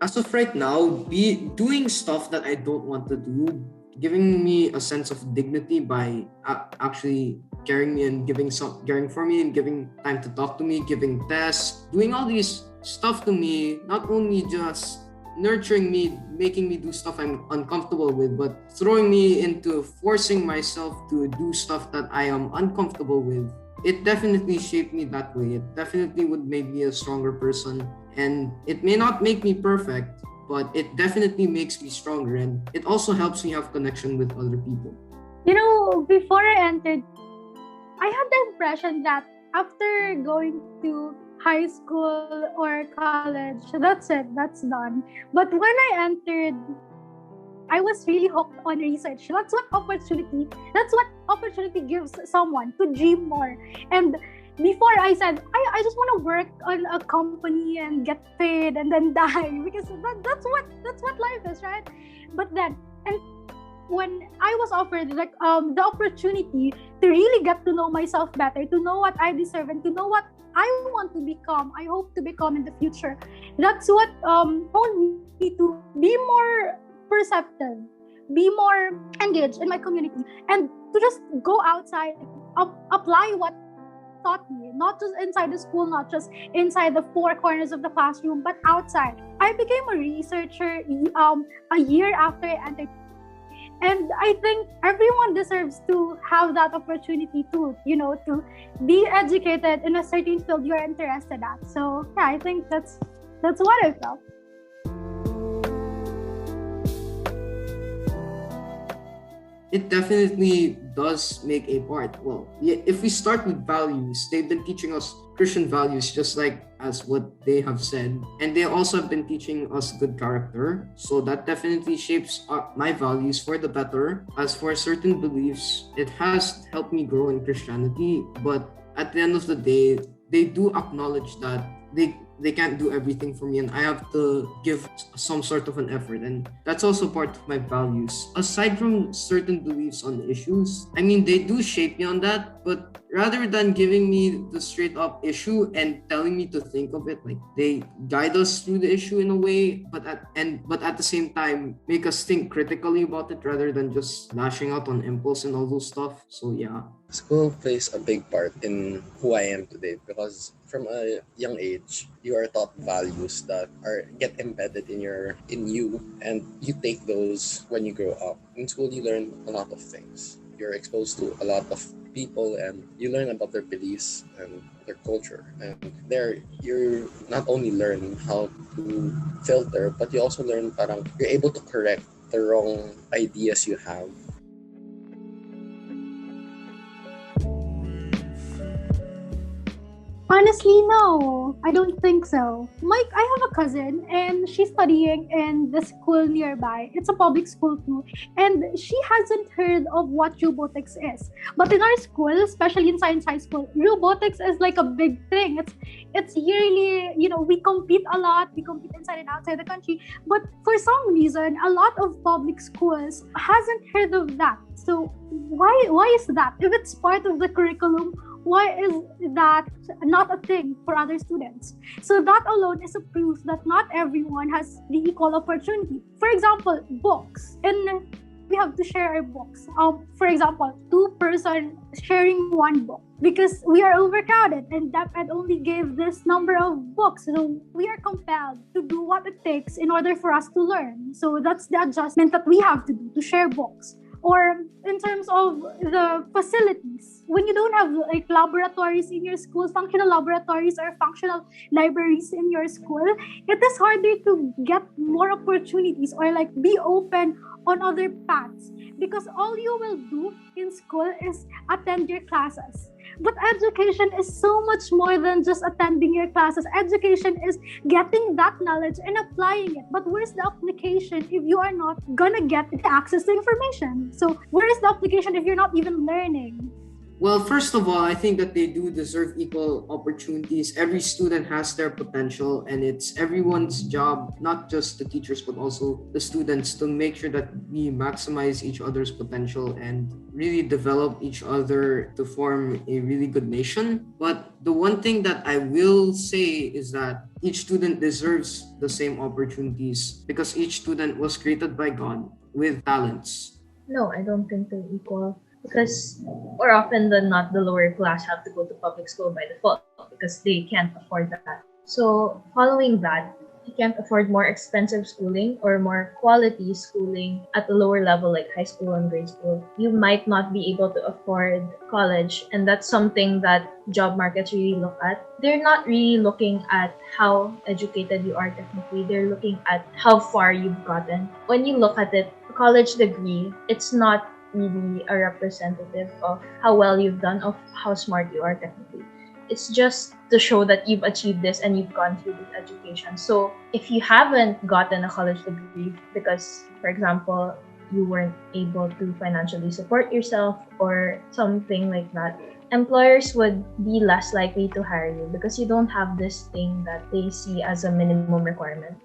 As of right now, be doing stuff that I don't want to do, giving me a sense of dignity by actually caring me and caring for me and giving time to talk to me, giving tests, doing all these stuff to me, not only just nurturing me, making me do stuff I'm uncomfortable with, but throwing me into forcing myself to do stuff that I am uncomfortable with. It definitely shaped me that way. It definitely would make me a stronger person. And it may not make me perfect, but it definitely makes me stronger. And it also helps me have connection with other people. Before I entered, I had the impression that after going to high school or college, that's it, that's done. But when I entered, I was really hooked on research. That's what opportunity gives someone to dream more. And before I said, I just want to work on a company and get paid and then die because that's what life is, right? But then, and when I was offered the opportunity to really get to know myself better, to know what I deserve and to know what I want to become, I hope to become in the future. That's what told me to be more perceptive, be more engaged in my community, and to just go outside, apply what taught me, not just inside the school, not just inside the four corners of the classroom, but outside. I became a researcher a year after I entered. And I think everyone deserves to have that opportunity too, to be educated in a certain field you're interested at. So yeah, I think that's what I felt. It definitely does make a part. Well, yeah, if we start with values, they've been teaching us Christian values just like as what they have said. And they also have been teaching us good character. So that definitely shapes my values for the better. As for certain beliefs, it has helped me grow in Christianity. But at the end of the day, they do acknowledge that they can't do everything for me and I have to give some sort of an effort, and that's also part of my values. Aside from certain beliefs on issues, I mean, they do shape me on that, but rather than giving me the straight up issue and telling me to think of it, like they guide us through the issue in a way, but at the same time make us think critically about it rather than just lashing out on impulse and all those stuff. So yeah. School plays a big part in who I am today because from a young age you are taught values that get embedded in you, and you take those when you grow up. In school you learn a lot of things. You're exposed to a lot of people and you learn about their beliefs and their culture, and there you not only learn how to filter, but you also learn parang you're able to correct the wrong ideas you have. Honestly, no, I don't think so. Mike, I have a cousin and she's studying in the school nearby. It's a public school too. And she hasn't heard of what robotics is. But in our school, especially in science high school, robotics is like a big thing. It's yearly, we compete a lot. We compete inside and outside the country. But for some reason, a lot of public schools hasn't heard of that. So why is that? If it's part of the curriculum, why is that not a thing for other students? So that alone is a proof that not everyone has the equal opportunity. For example, books. And we have to share our books. For example, 2 person sharing one book because we are overcrowded and DepEd only gave this number of books. So we are compelled to do what it takes in order for us to learn. So that's the adjustment that we have to do to share books. Or in terms of the facilities, when you don't have like laboratories in your school, functional laboratories or functional libraries in your school, it is harder to get more opportunities or like be open on other paths, because all you will do in school is attend your classes. But education is so much more than just attending your classes. Education is getting that knowledge and applying it. But where's the application if you are not gonna get access to information? So where is the application if you're not even learning? Well, first of all, I think that they do deserve equal opportunities. Every student has their potential, and it's everyone's job, not just the teachers, but also the students, to make sure that we maximize each other's potential and really develop each other to form a really good nation. But the one thing that I will say is that each student deserves the same opportunities because each student was created by God with talents. No, I don't think they're equal because more often than not, the lower class have to go to public school by default because they can't afford that. So following that, you can't afford more expensive schooling or more quality schooling at the lower level like high school and grade school. You might not be able to afford college, and that's something that job markets really look at. They're not really looking at how educated you are technically, they're looking at how far you've gotten. When you look at it, a college degree, it's not really a representative of how well you've done, of how smart you are technically. It's just to show that you've achieved this and you've gone through this education. So if you haven't gotten a college degree because, for example, you weren't able to financially support yourself or something like that, employers would be less likely to hire you because you don't have this thing that they see as a minimum requirement.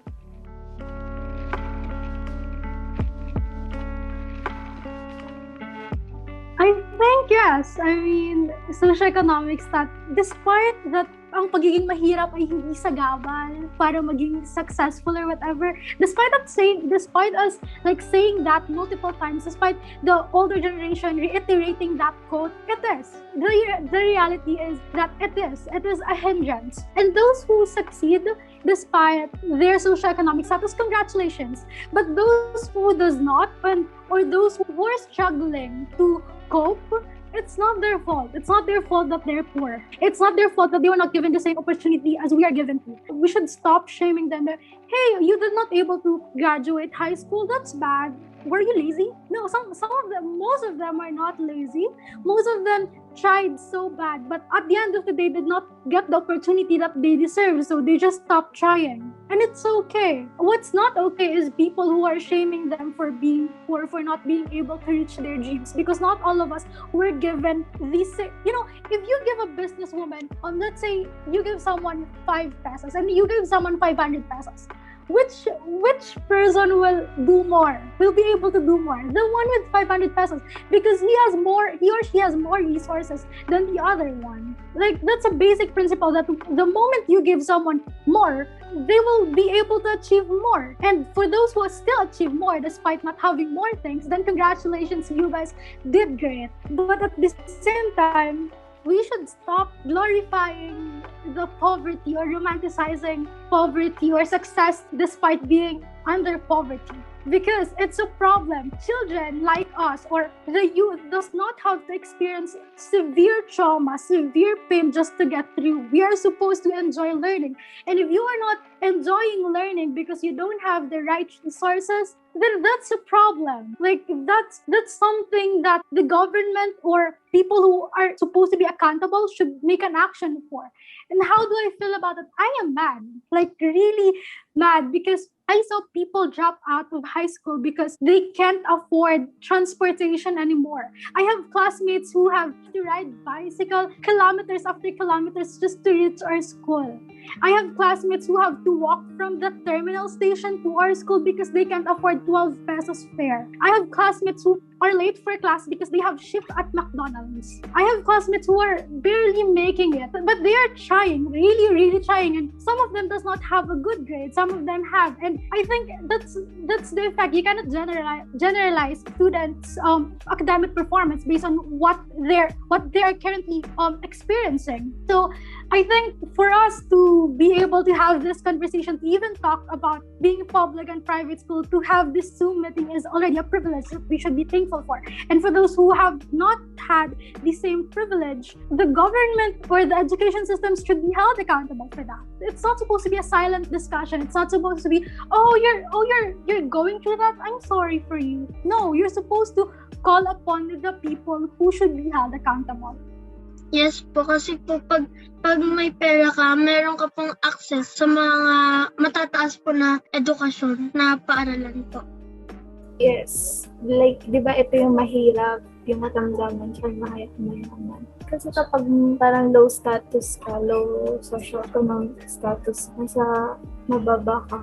I think yes. I mean, socioeconomics that despite that ang pagiging mahirap ay hindi sagabal para maging successful or whatever, despite us like saying that multiple times, despite the older generation reiterating that quote, it is. The reality is that it is a hindrance. And those who succeed despite their socioeconomic status, congratulations. But those who does not, or those who are struggling to cope, it's not their fault. It's not their fault that they're poor. It's not their fault that they were not given the same opportunity as we are given to. We should stop shaming them that, hey, you did not able to graduate high school. That's bad. Were you lazy? No, some of them, most of them are not lazy. Most of them tried so bad, but at the end of the day, did not get the opportunity that they deserve, so they just stopped trying. And it's okay. What's not okay is people who are shaming them for being poor, for not being able to reach their dreams, because not all of us were given these, if you give a businesswoman, let's say you give someone 5 pesos and you give someone 500 pesos, which person will do more, will be able to do more? The one with 500 pesos, because he or she has more resources than the other one. Like, that's a basic principle that the moment you give someone more, they will be able to achieve more. And for those who still achieve more despite not having more things, then congratulations, you guys did great. But at the same time, we should stop glorifying the poverty or romanticizing poverty or success despite being under poverty, because it's a problem. Children like us or the youth does not have to experience severe trauma, severe pain just to get through. We are supposed to enjoy learning. And if you are not enjoying learning because you don't have the right resources, then that's a problem. Like, that's something that the government or people who are supposed to be accountable should make an action for. And how do I feel about it? I am mad, like really mad, because I saw people drop out of high school because they can't afford transportation anymore. I have classmates who have to ride bicycle kilometers after kilometers just to reach our school. I have classmates who have to walk from the terminal station to our school because they can't afford 12 pesos fare. I have classmates who are late for class because they have shift at McDonald's. I have classmates who are barely making it, but they are trying, really, really trying. And some of them does not have a good grade. Some of them have. And I think that's the effect. You cannot generalize students' academic performance based on what they are currently experiencing. So I think for us to be able to have this conversation, to even talk about being public and private school, to have this Zoom meeting is already a privilege that we should be thankful for. And for those who have not had the same privilege, the government or the education systems should be held accountable for that. It's not supposed to be a silent discussion. It's not supposed to be, you're going through that, I'm sorry for you. No, you're supposed to call upon the people who should be held accountable. Yes po, kasi po pag may pera ka, meron ka pong access sa mga matataas po na edukasyon na paaralan po. Yes. Like, di ba ito yung mahirap, yung katamdaman, tsaka mayaman. Kasi kapag parang low status ka, low socioeconomic status, nasa mababa ka,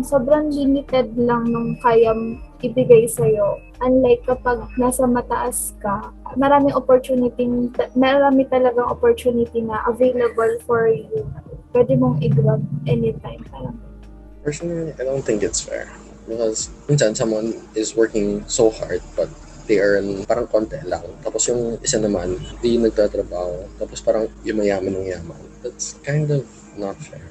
sobrang limited lang nung kaya ibigay sa'yo. Unlike kapag nasa mataas ka, marami talagang opportunity na available for you. Pwede mong i-grab anytime. Parang. Personally, I don't think it's fair. Because minsan someone is working so hard but they earn parang konti lang. Tapos yung isa naman, di nagtatrabaho. Tapos parang yung mayaman ng yaman. That's kind of not fair.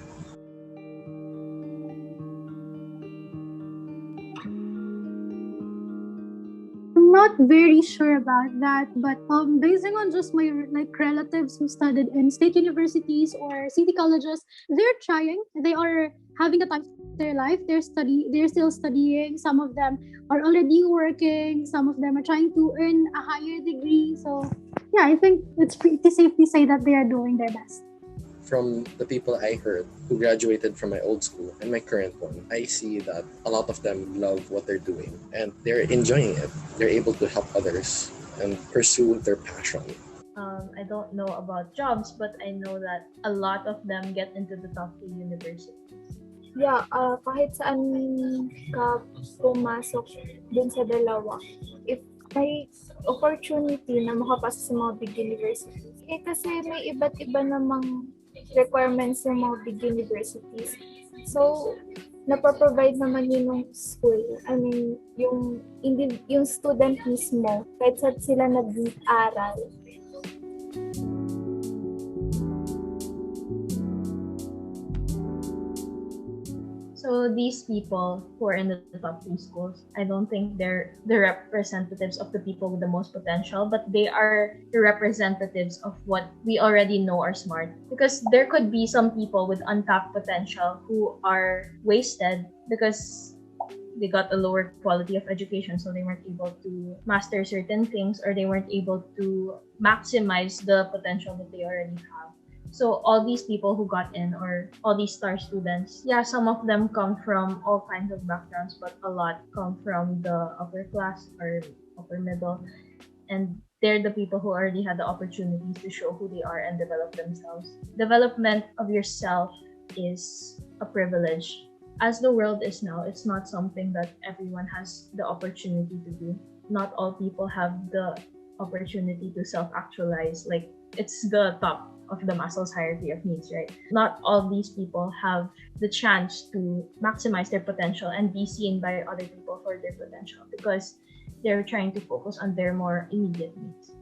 I'm not very sure about that, but basing on just my relatives who studied in state universities or city colleges, they're trying. They are having a time of their life. They're still studying. Some of them are already working. Some of them are trying to earn a higher degree. So yeah, I think it's pretty safe to say that they are doing their best. From the people I heard who graduated from my old school and my current one, I see that a lot of them love what they're doing and they're enjoying it. They're able to help others and pursue their passion. I don't know about jobs, but I know that a lot of them get into the top 2 universities. Yeah, kahit saan ka pumasok dun sa dalawa, if may opportunity na makapasok sa mga big universities, kasi may iba't iba namang requirements ng mga big universities. So, napaprovide naman yun ng school. I mean, yung student mismo, kahit saan sila nag-aral. So these people who are in the top 2 schools, I don't think they're the representatives of the people with the most potential, but they are the representatives of what we already know are smart. Because there could be some people with untapped potential who are wasted because they got a lower quality of education, so they weren't able to master certain things or they weren't able to maximize the potential that they already have. So all these people who got in, or all these star students, yeah, some of them come from all kinds of backgrounds, but a lot come from the upper class or upper middle. And they're the people who already had the opportunities to show who they are and develop themselves. Development of yourself is a privilege. As the world is now, it's not something that everyone has the opportunity to do. Not all people have the opportunity to self-actualize. Like, it's the top of the Maslow's hierarchy of needs, right? Not all these people have the chance to maximize their potential and be seen by other people for their potential because they're trying to focus on their more immediate needs.